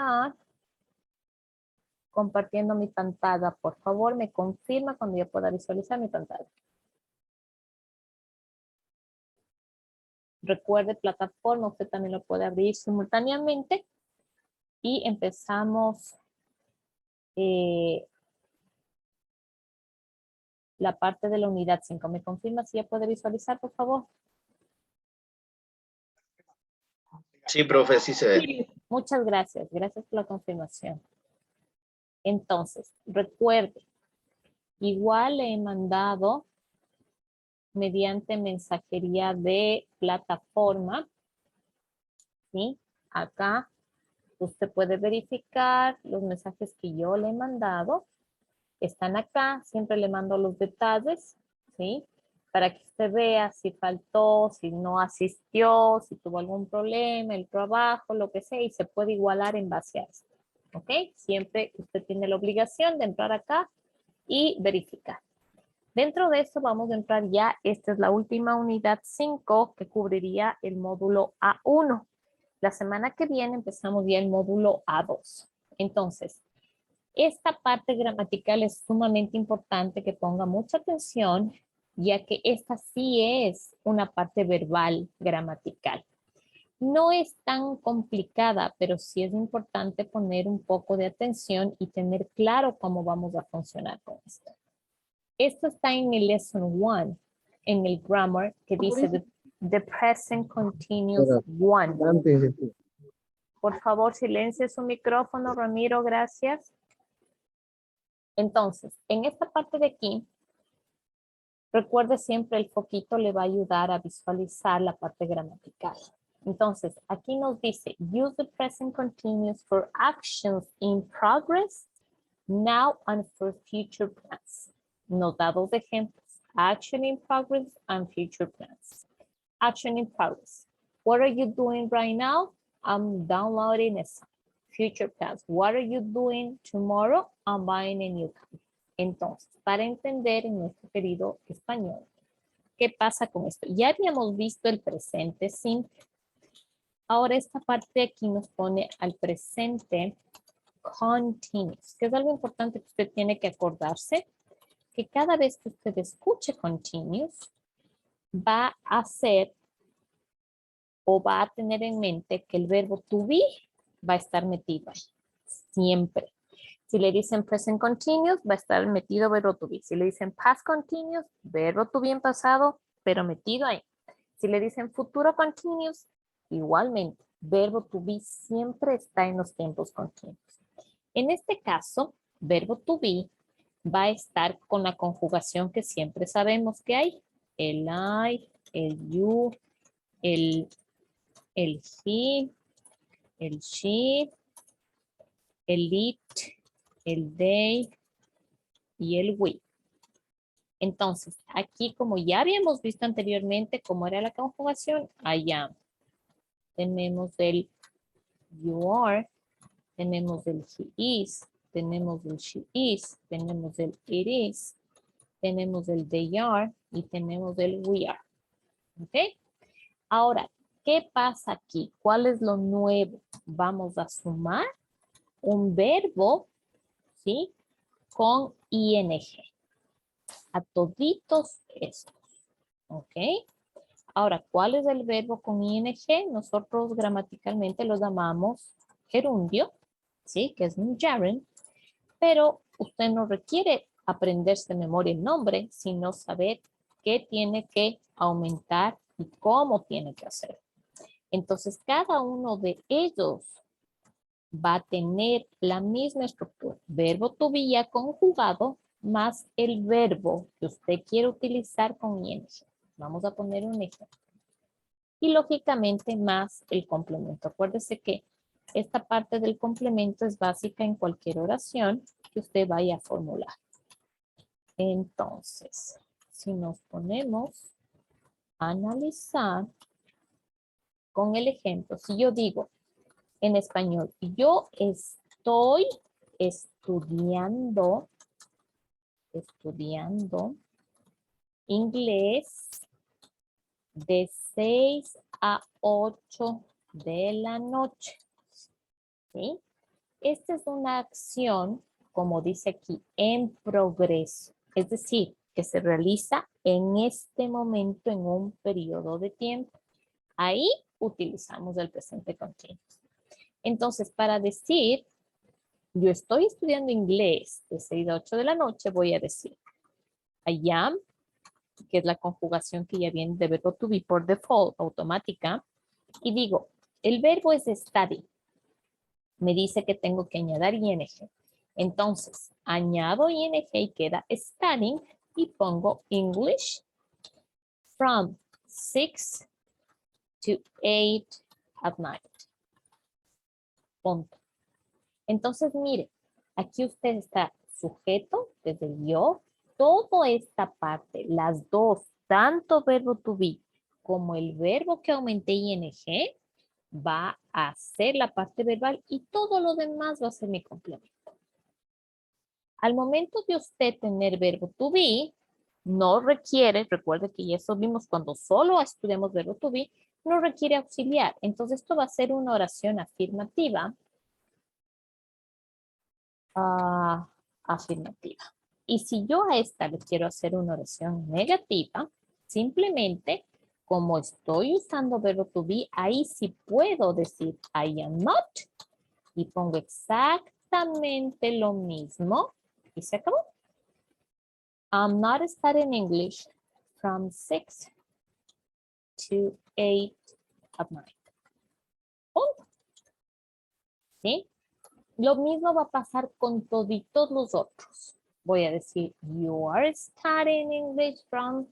empezar compartiendo mi pantalla. Por favor, me confirma cuando yo pueda visualizar mi pantalla. Recuerde, plataforma, usted también lo puede abrir simultáneamente. Y empezamos la parte de la unidad 5. ¿Me confirma si ya puede visualizar, por favor? Sí, profe, sí se ve. Sí. Muchas gracias. Gracias por la confirmación. Entonces, recuerde, igual le he mandado mediante mensajería de plataforma, ¿sí? Acá usted puede verificar los mensajes que yo le he mandado. Están acá, siempre le mando los detalles, ¿sí? Para que usted vea si faltó, si no asistió, si tuvo algún problema, el trabajo, lo que sea, y se puede igualar en base a esto, ¿ok? Siempre usted tiene la obligación de entrar acá y verificar. Dentro de eso vamos a entrar ya, esta es la última unidad 5 que cubriría el módulo A1. La semana que viene empezamos ya el módulo A2. Entonces, esta parte gramatical es sumamente importante que ponga mucha atención, ya que esta sí es una parte verbal gramatical. No es tan complicada, pero sí es importante poner un poco de atención y tener claro cómo vamos a funcionar con esto. Esto está en el lesson 1, en el grammar, que dice the present continuous one. Por favor, silencie su micrófono, Ramiro, gracias. Entonces, en esta parte de aquí, recuerde siempre el foquito le va a ayudar a visualizar la parte gramatical. Entonces, aquí nos dice, use the present continuous for actions in progress, now and for future plans. Nos da dos ejemplos, action in progress and future plans. Action in progress. What are you doing right now? I'm downloading a song. Future plans. What are you doing tomorrow? I'm buying a new car. Entonces, para entender en nuestro querido español, ¿qué pasa con esto? Ya habíamos visto el presente simple. Ahora esta parte aquí nos pone al presente continuous, que es algo importante que usted tiene que acordarse, que cada vez que usted escuche continuous, va a ser o va a tener en mente que el verbo to be va a estar metido ahí, siempre. Si le dicen present continuous, va a estar metido verbo to be. Si le dicen past continuous, verbo to be en pasado, pero metido ahí. Si le dicen futuro continuous, igualmente, verbo to be siempre está en los tiempos continuos. En este caso, verbo to be va a estar con la conjugación que siempre sabemos que hay. El I, el you, el he, el she, el it, el they y el we. Entonces, aquí como ya habíamos visto anteriormente cómo era la conjugación, I am. Tenemos el you are, tenemos el he is, tenemos el she is, tenemos el it is, tenemos el they are y tenemos el we are. ¿Ok? Ahora, ¿qué pasa aquí? ¿Cuál es lo nuevo? Vamos a sumar un verbo, ¿sí? Con ing. A toditos estos. ¿Ok? Ahora, ¿cuál es el verbo con ing? Nosotros gramaticalmente lo llamamos gerundio, ¿sí? Que es un gerund, pero usted no requiere aprenderse de memoria el nombre, sino saber qué tiene que aumentar y cómo tiene que hacer. Entonces, cada uno de ellos va a tener la misma estructura. Verbo to be ya conjugado más el verbo que usted quiere utilizar con ing. Vamos a poner un ejemplo. Y lógicamente más el complemento. Acuérdese que esta parte del complemento es básica en cualquier oración que usted vaya a formular. Entonces, si nos ponemos a analizar con el ejemplo, si yo digo en español, yo estoy estudiando inglés de 6 a 8 de la noche. ¿Sí? esta es una acción, como dice aquí, en progreso. Es decir, que se realiza en este momento, en un periodo de tiempo. Ahí utilizamos el presente continuo. Entonces, para decir, yo estoy estudiando inglés de 6 a 8 de la noche, voy a decir, I am, que es la conjugación que ya viene de verbo to be por default, automática, y digo, el verbo es study. Me dice que tengo que añadir ing. Entonces, añado ing y queda studying y pongo English from 6 to 8 at night. Punto. Entonces, mire, aquí usted está sujeto desde el yo, toda esta parte, las dos, tanto verbo to be como el verbo que aumenté ing, va a ser la parte verbal y todo lo demás va a ser mi complemento. Al momento de usted tener verbo to be, no requiere, recuerde que ya eso vimos cuando solo estudiamos verbo to be, no requiere auxiliar. Entonces esto va a ser una oración afirmativa. Afirmativa. Y si yo a esta le quiero hacer una oración negativa, simplemente como estoy usando verbo to be, ahí sí puedo decir I am not y pongo exactamente lo mismo y se acabó. I'm not studying English from 6 to 8 at night. Punto. ¿Sí? Lo mismo va a pasar con toditos los otros. Voy a decir, you are studying English from,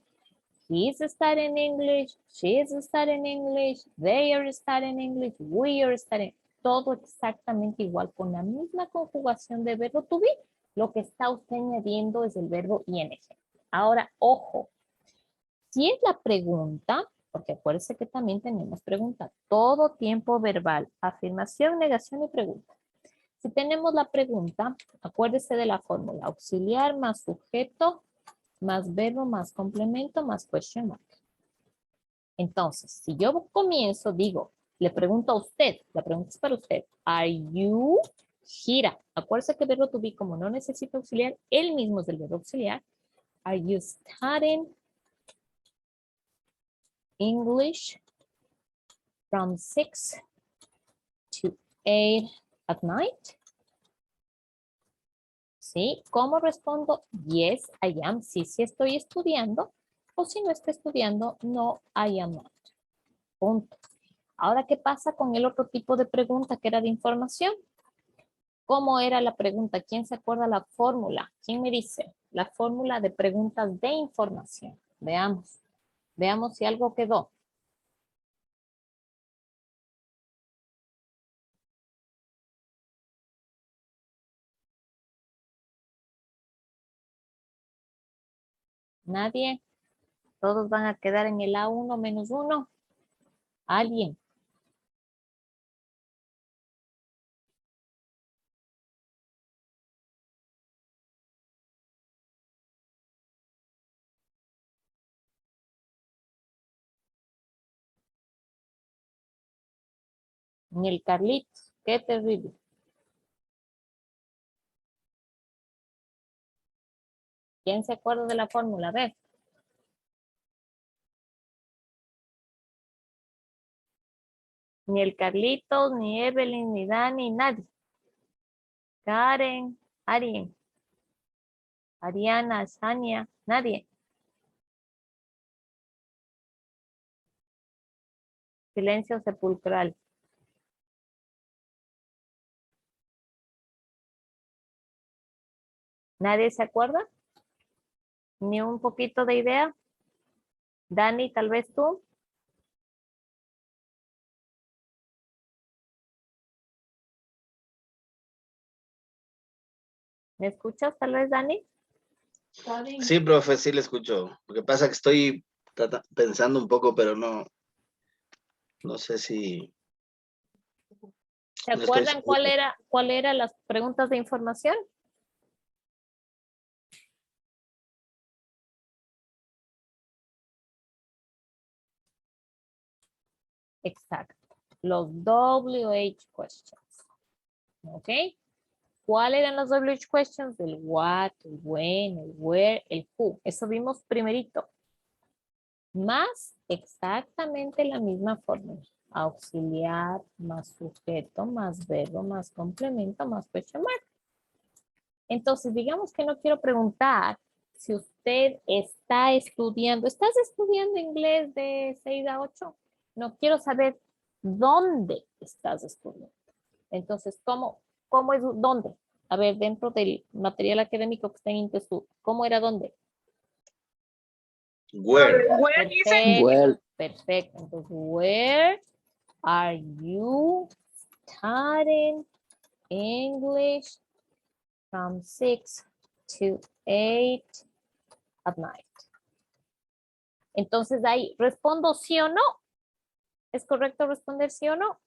he's studying English, she's studying English, they are studying English, we are studying. Todo exactamente igual con la misma conjugación de verbo to be. Lo que está usted añadiendo es el verbo ing. Ahora, ojo, si es la pregunta, porque acuérdese que también tenemos pregunta, todo tiempo verbal, afirmación, negación y pregunta. Si tenemos la pregunta, acuérdese de la fórmula. Auxiliar más sujeto, más verbo, más complemento, más question mark. Entonces, si yo comienzo, digo, le pregunto a usted, la pregunta es para usted. Are you, gira. Acuérdese que el verbo to be, como no necesita auxiliar, él mismo es el verbo auxiliar. Are you studying English from 6 to 8 at night? ¿Sí? ¿Cómo respondo? Yes, I am. Sí, sí estoy estudiando. O si no estoy estudiando, no, I am not. Punto. Ahora, ¿qué pasa con el otro tipo de pregunta que era de información? ¿Cómo era la pregunta? ¿Quién se acuerda la fórmula? ¿Quién me dice? La fórmula de preguntas de información. Veamos. Veamos si algo quedó. ¿Nadie? ¿Todos van a quedar en el A1 menos 1? ¿Alguien? Ni el Carlitos. Qué terrible. ¿Quién se acuerda de la fórmula? A ver. Ni el Carlitos, ni Evelyn, ni Dani, nadie. Karen, Arien, Ariana, Sania, nadie. Silencio sepulcral. ¿Nadie se acuerda? ¿Ni un poquito de idea? Dani, tal vez tú. ¿Me escuchas tal vez, Dani? Sí, profe, sí le escucho. Lo que pasa es que estoy pensando un poco, pero no sé si ¿Se no estoy acuerdan seguro. cuál era las preguntas de información? Exacto. Los WH questions. ¿Ok? ¿Cuáles eran los WH questions? El what, el when, el where, el who. Eso vimos primerito. Más exactamente la misma fórmula. Auxiliar, más sujeto, más verbo, más complemento, más question mark. Entonces, digamos que no quiero preguntar si usted está estudiando. ¿Estás estudiando inglés de 6 a 8? No quiero saber dónde estás estudiando. Entonces, ¿cómo es dónde? A ver, dentro del material académico que está en Intesud, ¿cómo era dónde? Where. Perfecto, Well, perfecto. Entonces, where are you studying English from 6 to 8 at night? Entonces, ahí, ¿respondo sí o no? ¿Es correcto responder sí o no?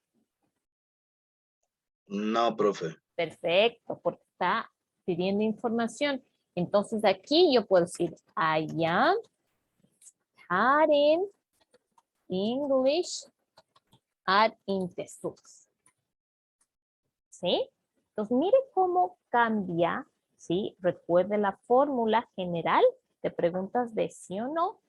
No, profe. Perfecto, porque está pidiendo información. Entonces, aquí yo puedo decir, I am studying English at Intesud. ¿Sí? Entonces, mire cómo cambia, ¿sí? Recuerde la fórmula general de preguntas de sí o no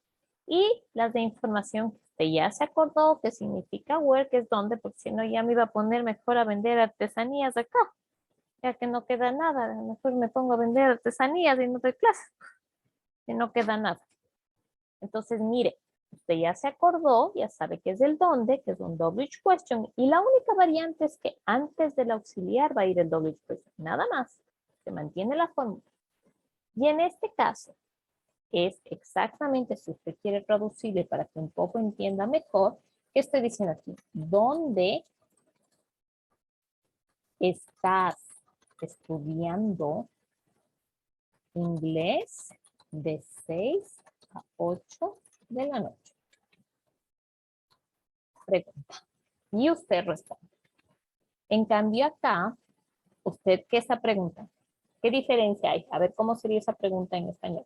y las de información que usted ya se acordó que significa where, que es dónde, porque si no ya me iba a poner mejor a vender artesanías acá, ya que no queda nada. Mejor me pongo a vender artesanías y no doy clases, y no queda nada. Entonces, mire, usted ya se acordó, ya sabe que es el dónde, que es un WH question, y la única variante es que antes del auxiliar va a ir el WH question, nada más, se mantiene la fórmula. Y en este caso, es exactamente, si usted quiere traducirle para que un poco entienda mejor, ¿qué estoy diciendo aquí? ¿Dónde estás estudiando inglés de 6 a 8 de la noche? Pregunta. Y usted responde. En cambio acá, ¿usted qué está preguntando? ¿Qué diferencia hay? A ver, ¿cómo sería esa pregunta en español?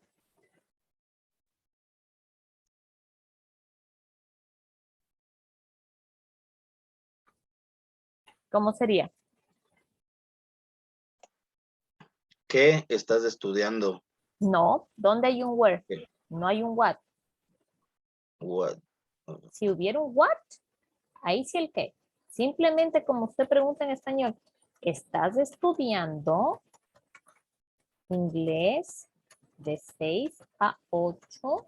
¿Cómo sería? ¿Qué estás estudiando? No, ¿dónde hay un where? ¿Qué? No hay un what. What? Si hubiera un what, ahí sí el qué. Simplemente como usted pregunta en español, ¿estás estudiando inglés de 6 a 8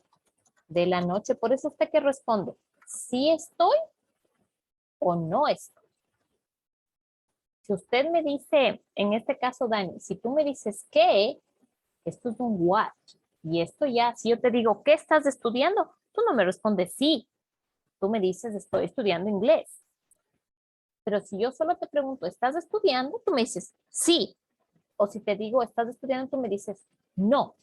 de la noche? Por eso usted que responde, ¿sí estoy o no estoy? Si usted me dice, en este caso, Dani, si tú me dices que, esto es un what. Y esto ya, si yo te digo, ¿qué estás estudiando? Tú no me respondes sí. Tú me dices, estoy estudiando inglés. Pero si yo solo te pregunto, ¿estás estudiando? Tú me dices sí. O si te digo, ¿estás estudiando? Tú me dices no.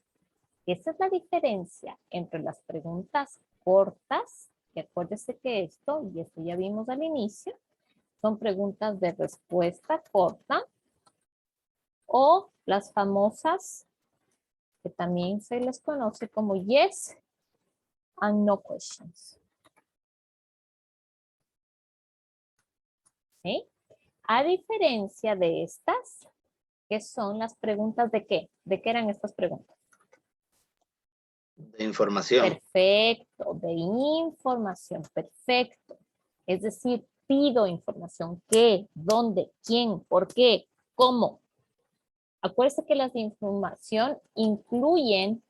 Esa es la diferencia entre las preguntas cortas, que acuérdese que esto, y esto ya vimos al inicio, son preguntas de respuesta corta, o las famosas, que también se les conoce como yes and no questions. ¿Sí? A diferencia de estas, que son las preguntas de qué. ¿De qué eran estas preguntas? De información. Perfecto, de información, perfecto. Es decir, pido información. ¿Qué? ¿Dónde? ¿Quién? ¿Por qué? ¿Cómo? Acuérdense que las de información incluyen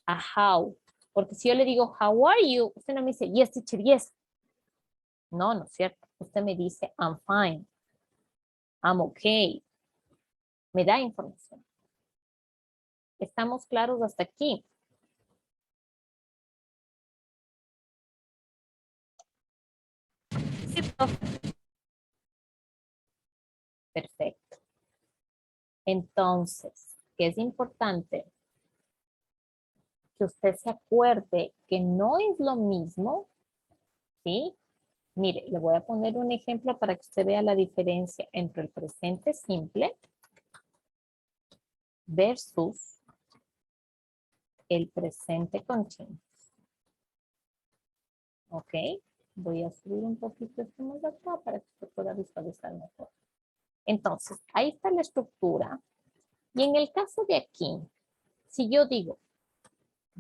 a how. Porque si yo le digo, how are you? Usted no me dice, yes, teacher, yes. No, no es cierto. Usted me dice, I'm fine. I'm okay. Me da información. ¿Estamos claros hasta aquí? Sí, profe. Perfecto. Entonces, ¿qué es importante? Que usted se acuerde que no es lo mismo, ¿sí? Mire, le voy a poner un ejemplo para que usted vea la diferencia entre el presente simple versus el presente continuo. ¿Ok? Voy a subir un poquito esto más acá para que usted pueda visualizar mejor. Entonces, ahí está la estructura. Y en el caso de aquí, si yo digo,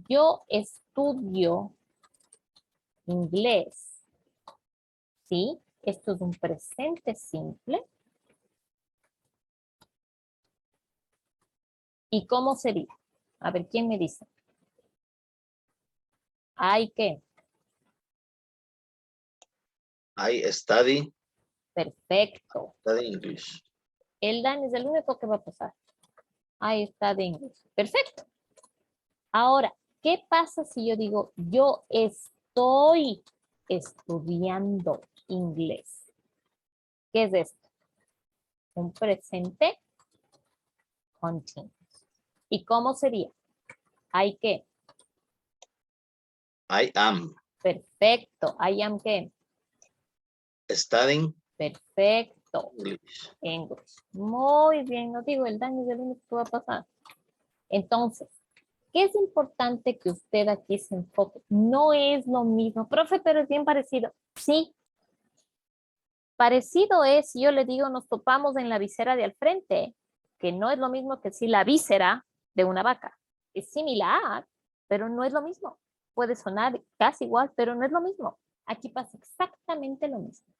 yo estudio inglés, ¿sí? Esto es un presente simple. ¿Y cómo sería? A ver, ¿quién me dice? ¿Hay qué? I study. Perfecto. Study English. El Dan es el único que va a pasar. Ahí está de inglés. Perfecto. Ahora, ¿qué pasa si yo digo, yo estoy estudiando inglés? ¿Qué es esto? Un presente continuo. ¿Y cómo sería? ¿Hay qué? I am Perfecto. ¿I am qué? studying Perfecto. English. English. Muy bien. No digo, el daño es el único que va a pasar. Entonces, ¿qué es importante que usted aquí se enfoque? No es lo mismo. Profe, pero es bien parecido. Sí. Parecido es, si yo le digo, nos topamos en la visera de al frente, que no es lo mismo que si la víscera de una vaca. Es similar, pero no es lo mismo. Puede sonar casi igual, pero no es lo mismo. Aquí pasa exactamente lo mismo.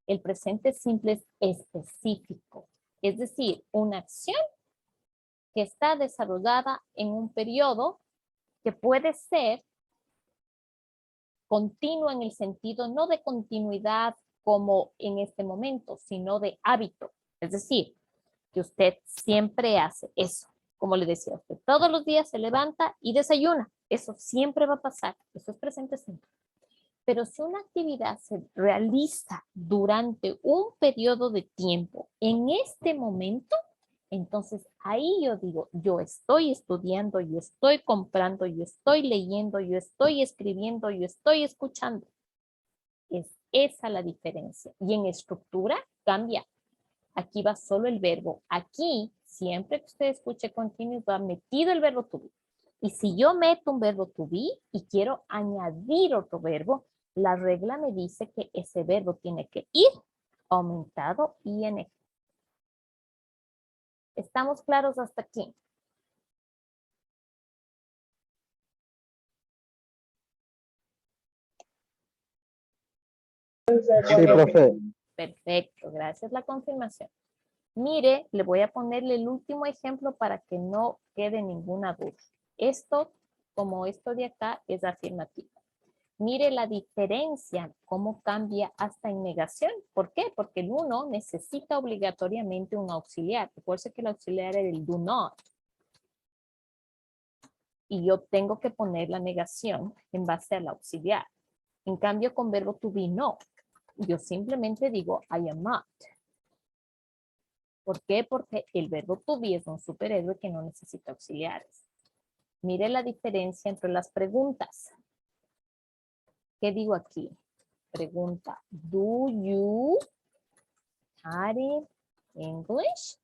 El presente simple es específico, es decir, una acción que está desarrollada en un periodo que puede ser continuo en el sentido no de continuidad como en este momento, sino de hábito. Es decir, que usted siempre hace eso. Como le decía a usted, todos los días se levanta y desayuna. Eso siempre va a pasar. Eso es presente simple. Pero si una actividad se realiza durante un periodo de tiempo, en este momento, entonces ahí yo digo, yo estoy estudiando, yo estoy comprando, yo estoy leyendo, yo estoy escribiendo, yo estoy escuchando. Es esa la diferencia. Y en estructura cambia. Aquí va solo el verbo. Aquí, siempre que usted escuche continuo, va metido el verbo to be. Y si yo meto un verbo to be y quiero añadir otro verbo, la regla me dice que ese verbo tiene que ir aumentado ing. ¿Estamos claros hasta aquí? Sí, profe. Perfecto, gracias la confirmación. Mire, le voy a ponerle el último ejemplo para que no quede ninguna duda. Esto, como esto de acá, es afirmativo. Mire la diferencia, cómo cambia hasta en negación. ¿Por qué? Porque el uno necesita obligatoriamente un auxiliar. Recuerde que el auxiliar era el do not. Y yo tengo que poner la negación en base al auxiliar. En cambio, con verbo to be, no. Yo simplemente digo, I am not. ¿Por qué? Porque el verbo to be es un superhéroe que no necesita auxiliares. Mire la diferencia entre las preguntas. ¿Qué digo aquí? Pregunta, do you study English?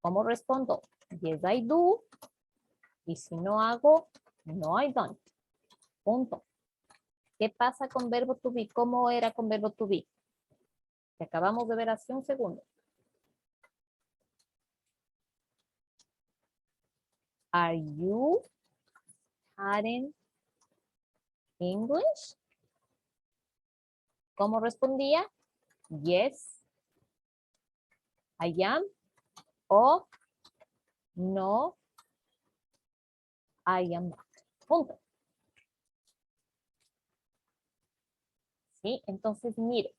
¿Cómo respondo? Yes, I do. Y si no hago, no, I don't. Punto. ¿Qué pasa con verbo to be? ¿Cómo era con verbo to be? Que acabamos de ver hace un segundo. Are you studying English? ¿Cómo respondía? Yes, I am. O no, I am not. Punto. ¿Sí? Entonces, mire.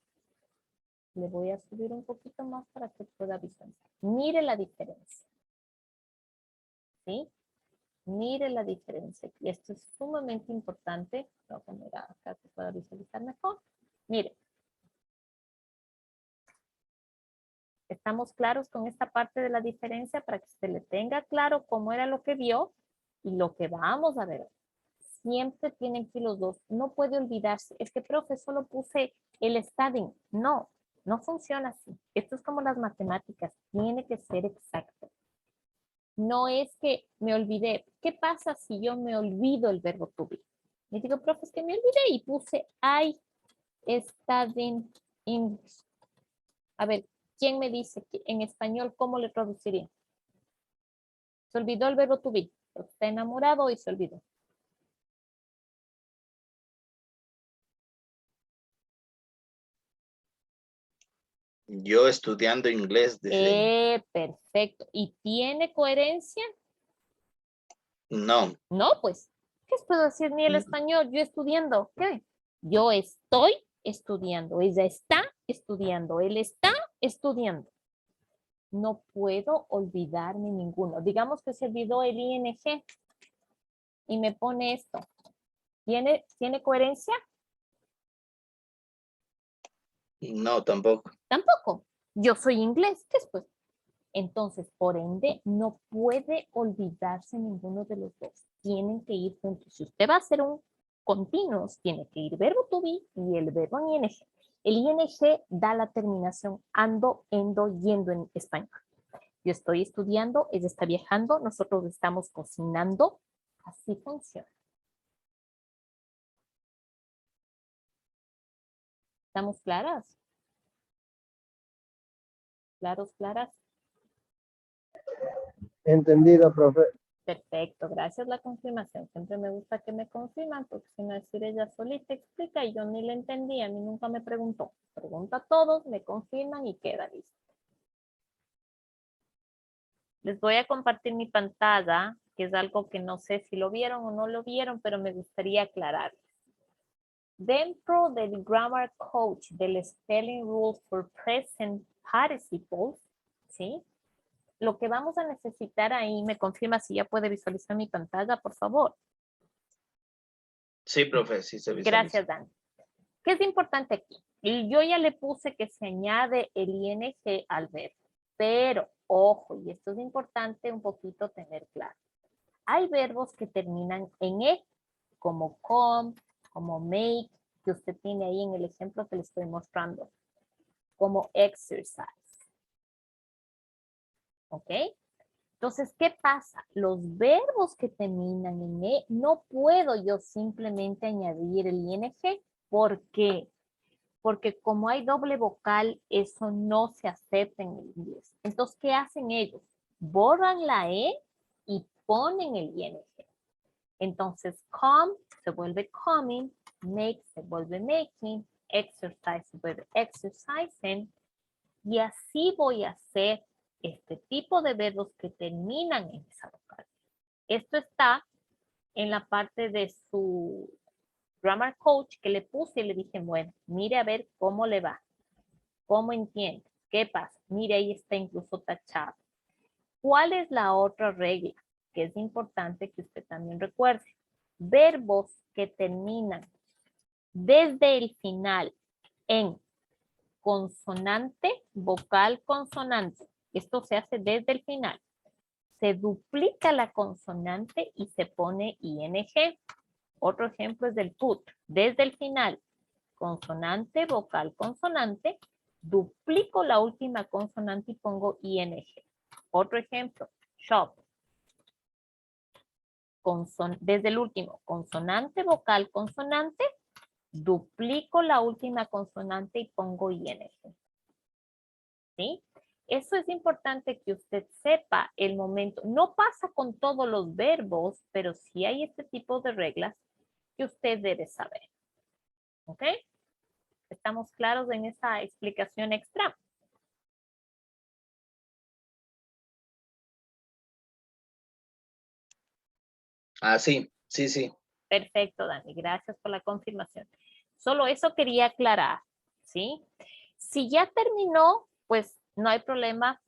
Le voy a subir un poquito más para que pueda visualizar. Mire la diferencia. ¿Sí? Mire la diferencia. Y esto es sumamente importante. Voy a poner acá que pueda visualizar mejor. Mire. ¿Estamos claros con esta parte de la diferencia para que se le tenga claro cómo era lo que vio y lo que vamos a ver? Siempre tienen que ir los dos. No puede olvidarse. Es que, profe, solo puse el studying. No, no funciona así. Esto es como las matemáticas. Tiene que ser exacto. No es que me olvidé. ¿Qué pasa si yo me olvido el verbo to be? Me digo, profe, es que me olvidé y puse I studying English. A ver, ¿Quién me dice que en español cómo le traduciría? Se olvidó el verbo to be. Está enamorado y se olvidó. Yo estudiando inglés desde... Perfecto. ¿Y tiene coherencia? No. No, pues. ¿Qué puedo decir ni el español? Yo estudiando. ¿Qué? Yo estoy estudiando. Ella está estudiando. Él está estudiando. No puedo olvidarme ninguno. Digamos que se olvidó el ing y me pone esto. ¿Tiene coherencia? No, tampoco. Tampoco. Yo soy inglés. ¿Qué es pues? Entonces, por ende, no puede olvidarse ninguno de los dos. Tienen que ir juntos. Si usted va a hacer un continuous, tiene que ir verbo to be y el verbo en ing. El ing da la terminación ando, endo, yendo en español. Yo estoy estudiando, ella está viajando, nosotros estamos cocinando. Así funciona. ¿Estamos claras? ¿Claros, claras? Entendido, profe. Perfecto, gracias la confirmación. Siempre me gusta que me confirman, porque si no decir ella solita explica y yo ni le entendí, a mí nunca me preguntó. Pregunta a todos, me confirman y queda listo. Les voy a compartir mi pantalla, que es algo que no sé si lo vieron o no lo vieron, pero me gustaría aclararles. Dentro del Grammar Coach del Spelling Rules for Present Participles, ¿sí? Lo que vamos a necesitar ahí, me confirma si ya puede visualizar mi pantalla, por favor. Sí, profe, sí se visualiza. Gracias, Dani. ¿Qué es importante aquí? Y yo ya le puse que se añade el ing al verbo, pero ojo, y esto es importante un poquito tener claro. Hay verbos que terminan en e, como come, como make, que usted tiene ahí en el ejemplo que le estoy mostrando, como exercise. ¿Ok? Entonces, ¿qué pasa? Los verbos que terminan en e, no puedo yo simplemente añadir el ing. ¿Por qué? Porque como hay doble vocal, eso no se acepta en el inglés. Entonces, ¿qué hacen ellos? Borran la e y ponen el ing. Entonces, come se vuelve coming, make se vuelve making, exercise se vuelve exercising, y así voy a hacer este tipo de verbos que terminan en esa vocal. Esto está en la parte de su Grammar Coach que le puse y le dije, bueno, mire a ver cómo le va, cómo entiende, qué pasa. Mire, ahí está incluso tachado. ¿Cuál es la otra regla? Que es importante que usted también recuerde. Verbos que terminan desde el final en consonante, vocal, consonante. Esto se hace desde el final. Se duplica la consonante y se pone ing. Otro ejemplo es del put. Desde el final, consonante, vocal, consonante, duplico la última consonante y pongo ing. Otro ejemplo, shop. Desde el último, consonante, vocal, consonante, duplico la última consonante y pongo ing. ¿Sí? Eso es importante que usted sepa el momento. No pasa con todos los verbos, pero sí hay este tipo de reglas que usted debe saber. ¿Ok? ¿Estamos claros en esa explicación extra? Ah, sí, sí, sí. Perfecto, Dani. Gracias por la confirmación. Solo eso quería aclarar, ¿sí? Si ya terminó, pues no hay problema.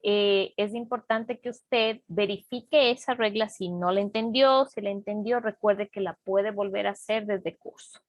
Es importante que usted verifique esa regla si no la entendió. Si la entendió, recuerde que la puede volver a hacer desde curso.